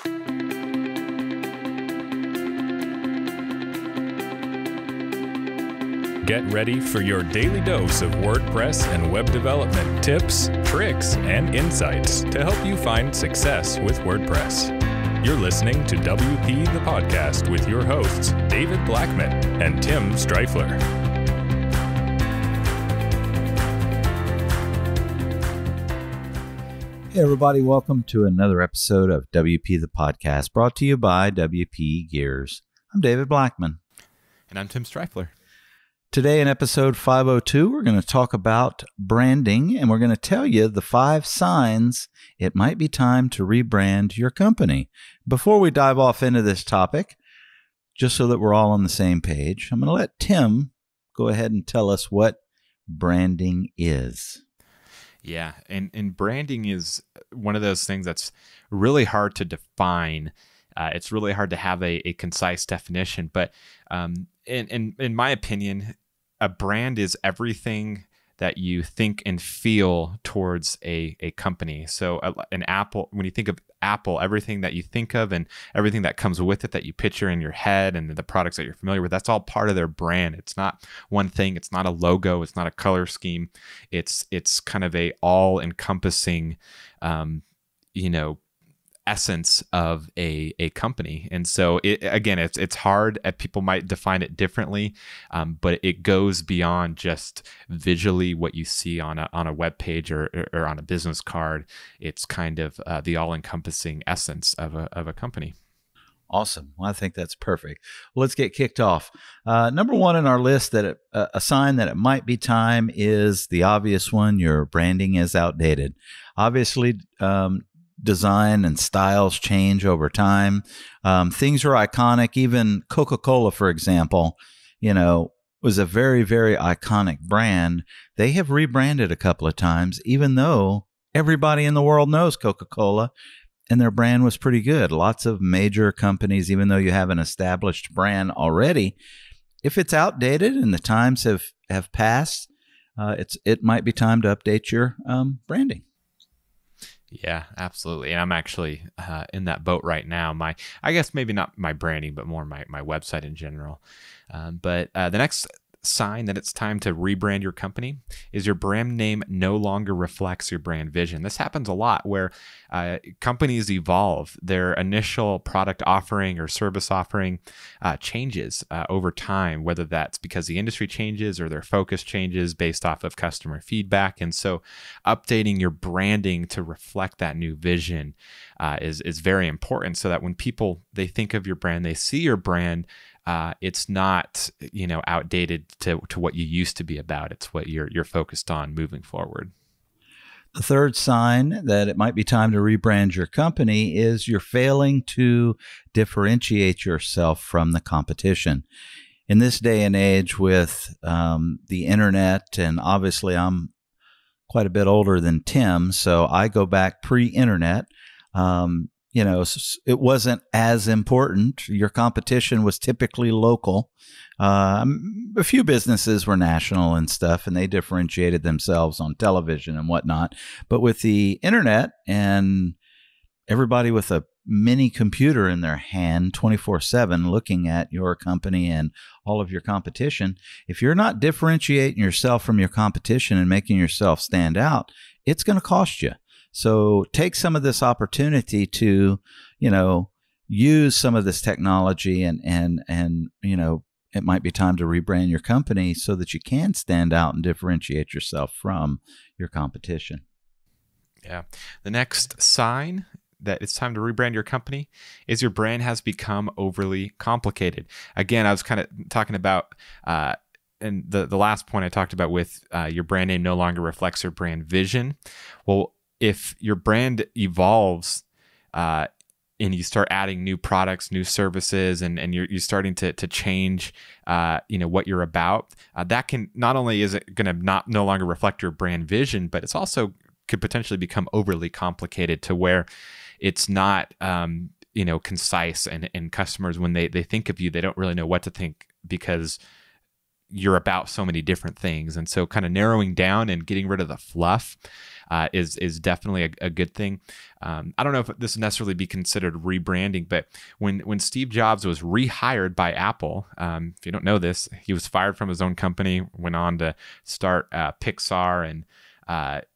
Get ready for your daily dose of WordPress and web development tips, tricks, and insights to help you find success with WordPress. You're listening to WP the Podcast with your hosts, David Blackman and Tim Streifler. Hey everybody, welcome to another episode of WP the Podcast, brought to you by WP Gears. I'm David Blackman. And I'm Tim Streifler. Today in episode 502, we're going to talk about branding, and we're going to tell you the 5 signs it might be time to rebrand your company. Before we dive off into this topic, just so that we're all on the same page, I'm going to let Tim go ahead and tell us what branding is. Yeah, and branding is one of those things that's really hard to define. It's really hard to have a concise definition, but in my opinion, a brand is everything that you think and feel towards a company. So an Apple, when you think of Apple, everything that you think of and everything that comes with it that you picture in your head and the products that you're familiar with, that's all part of their brand. It's not one thing. It's not a logo. It's not a color scheme. It's kind of a all-encompassing, essence of a company. And so it's hard. People might define it differently, but it goes beyond just visually what you see on a web page or on a business card. It's kind of the all-encompassing essence of a company. Awesome. Well, I think that's perfect. Well, let's get kicked off. Number one in our list, that a sign that it might be time, is the obvious one: your branding is outdated. Obviously, design and styles change over time. Things are iconic. Even Coca-Cola, for example, was a very, very iconic brand. They have rebranded a couple of times, even though everybody in the world knows Coca-Cola, and their brand was pretty good. Lots of major companies, even though you have an established brand already, if it's outdated and the times have passed, it might be time to update your branding. Yeah, absolutely. And I'm actually in that boat right now. I guess maybe not my branding, but more my website in general. But the next sign that it's time to rebrand your company is your brand name no longer reflects your brand vision. This happens a lot where companies evolve. Their initial product offering or service offering changes over time, whether that's because the industry changes or their focus changes based off of customer feedback. And so updating your branding to reflect that new vision is very important, so that when they think of your brand, they see your brand, it's not, outdated to what you used to be about. It's what you're focused on moving forward. The third sign that it might be time to rebrand your company is you're failing to differentiate yourself from the competition. In this day and age with the internet, and obviously I'm quite a bit older than Tim, so I go back pre-internet. It wasn't as important. Your competition was typically local. A few businesses were national and stuff, and they differentiated themselves on television and whatnot. But with the internet and everybody with a mini computer in their hand 24/7 looking at your company and all of your competition, if you're not differentiating yourself from your competition and making yourself stand out, it's going to cost you. So take some of this opportunity to, use some of this technology and it might be time to rebrand your company so that you can stand out and differentiate yourself from your competition. Yeah. The next sign that it's time to rebrand your company is your brand has become overly complicated. Again, I was kind of talking about, and the last point I talked about with your brand name no longer reflects your brand vision. Well, if your brand evolves and you start adding new products, new services, and you're starting to change, what you're about, that can not only is it going to no longer reflect your brand vision, but it's also could potentially become overly complicated to where it's not, concise, and customers, when they think of you, they don't really know what to think, because you're about so many different things. And so kind of narrowing down and getting rid of the fluff is definitely a good thing. I don't know if this would necessarily be considered rebranding, but when Steve Jobs was rehired by Apple, if you don't know this, he was fired from his own company, went on to start Pixar, and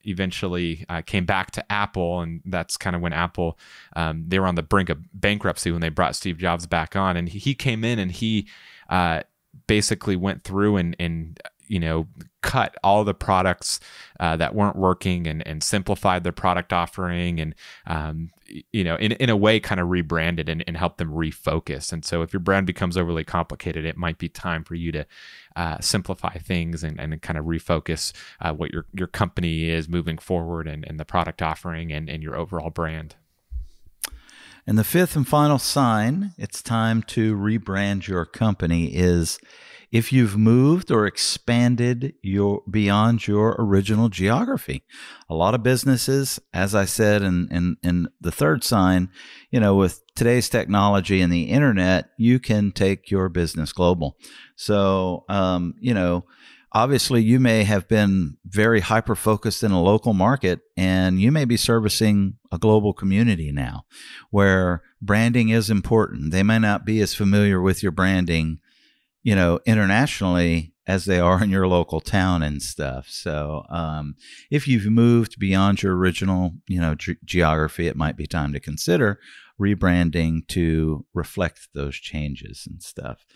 eventually came back to Apple. And that's kind of when Apple, they were on the brink of bankruptcy when they brought Steve Jobs back on. And he came in and he basically went through and cut all the products that weren't working and simplified their product offering, and in a way kind of rebranded and helped them refocus. And so if your brand becomes overly complicated, it might be time for you to simplify things and kind of refocus what your company is moving forward, and the product offering and your overall brand. And the fifth and final sign it's time to rebrand your company is if you've moved or expanded beyond your original geography. A lot of businesses, as I said in the third sign, with today's technology and the internet, you can take your business global. So, obviously you may have been very hyper-focused in a local market, and you may be servicing a global community now where branding is important. They may not be as familiar with your branding internationally as they are in your local town and stuff. So if you've moved beyond your original, geography, it might be time to consider rebranding to reflect those changes and stuff.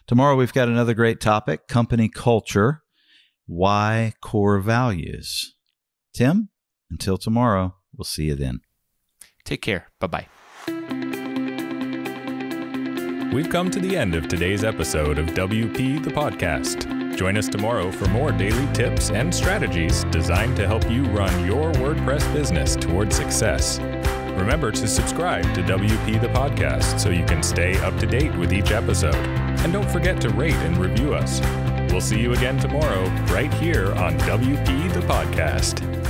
Tomorrow, we've got another great topic, company culture, why core values. Tim, until tomorrow, we'll see you then. Take care. Bye-bye. We've come to the end of today's episode of WP the Podcast. Join us tomorrow for more daily tips and strategies designed to help you run your WordPress business toward success. Remember to subscribe to WP the Podcast so you can stay up to date with each episode. And don't forget to rate and review us. We'll see you again tomorrow right here on WP the Podcast.